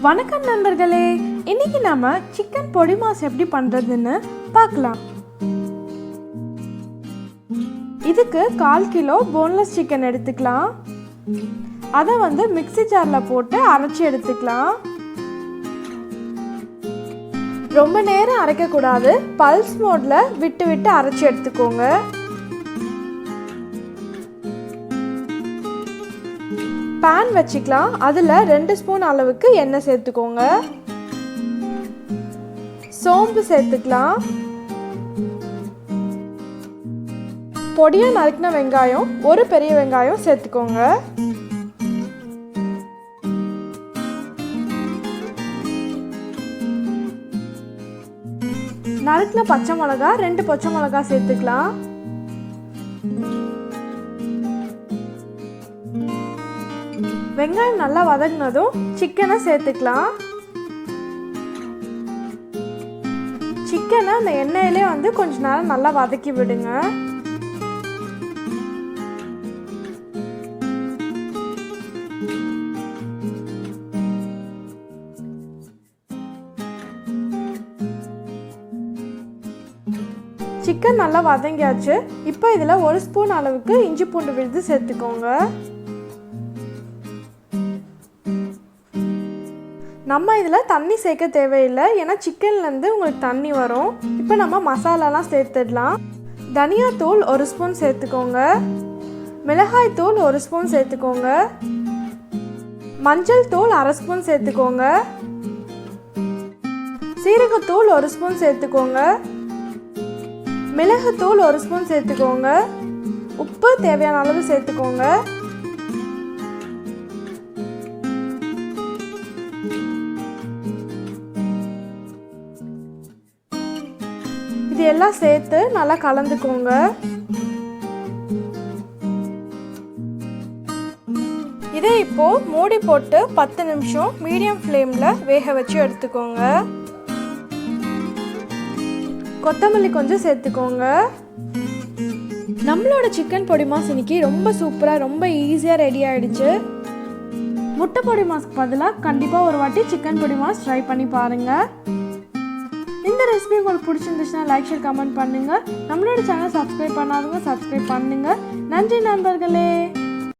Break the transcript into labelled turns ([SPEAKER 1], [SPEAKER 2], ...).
[SPEAKER 1] வணக்கம் நண்பர்களே, இன்னைக்கு நாம சிக்கன் பொடிமாஸ் எப்படி பண்றதுன்னு பார்க்கலாம். இதுக்கு 1/4 கிலோ போன்லெஸ் சிக்கன் எடுத்துக்கலாம். அதை மிக்ஸி ஜார்ல போட்டு அரைச்சி எடுத்துக்கலாம். ரொம்ப நேரம் அரைக்க கூடாது, பல்ஸ் மோட்ல விட்டு விட்டு அரைச்சி எடுத்துக்கோங்க. பேன் வச்சுக்கலாம். அதில் 2 ஸ்பூன் அளவுக்கு எண்ணெய் சேர்த்துக்கோங்க. சோம்பு சேர்த்துக்கலாம். பொடியாக நறுக்கின வெங்காயம், ஒரு பெரிய வெங்காயம் சேர்த்துக்கோங்க. நறுக்கின பச்சை மிளகா, 2 பச்சை மிளகா சேர்த்துக்கலாம். வெங்காயம் நல்லா வதங்கினதும் சிக்கனை சேர்த்துக்கலாம். சிக்கனை அந்த எண்ணெயிலே கொஞ்ச நேரம் நல்லா வதக்கி விடுங்க. சிக்கன் நல்லா வதங்கியாச்சு. இப்போ இதில் 1 ஸ்பூன் அளவுக்கு இஞ்சி பூண்டு விழுது சேர்த்துக்கோங்க. நம்ம இதில் தண்ணி சேர்க்க தேவையில்லை, ஏன்னா சிக்கன்லேருந்து உங்களுக்கு தண்ணி வரும். இப்போ நம்ம மசாலாலாம் சேர்த்துடலாம். தனியாத்தூள் 1 ஸ்பூன் சேர்த்துக்கோங்க. மிளகாய் தூள் 1 ஸ்பூன் சேர்த்துக்கோங்க. மஞ்சள் தூள் 1/2 ஸ்பூன் சேர்த்துக்கோங்க. சீரகத்தூள் 1 ஸ்பூன் சேர்த்துக்கோங்க. மிளகுத்தூள் 1 ஸ்பூன் சேர்த்துக்கோங்க. உப்பு தேவையான அளவு சேர்த்துக்கோங்க. இது எல்லாம் சேர்த்து நல்லா கலந்துக்கோங்க. இதை இப்போ மூடி போட்டு 10 நிமிஷம் மீடியம் ஃப்ளேமில் வேக வச்சு எடுத்துக்கோங்க. கொத்தமல்லி கொஞ்சம் சேர்த்துக்கோங்க. நம்மளோட சிக்கன் பொடிமாஸ் இன்னைக்கு ரொம்ப சூப்பராக, ரொம்ப ஈஸியாக ரெடி ஆகிடுச்சு. முட்டை பொடிமாஸ்க்கு பதிலாக கண்டிப்பாக ஒரு வாட்டி சிக்கன் பொடிமாஸ் ட்ரை பண்ணி பாருங்கள். இந்த ரெசிபி உங்களுக்கு பிடிச்சிருந்துச்சுன்னா லைக், ஷேர், கமெண்ட் பண்ணுங்கள். நம்மளோட சேனல் சப்ஸ்கிரைப் பண்ணாதவங்க சப்ஸ்கிரைப் பண்ணுங்கள். நன்றி நண்பர்களே.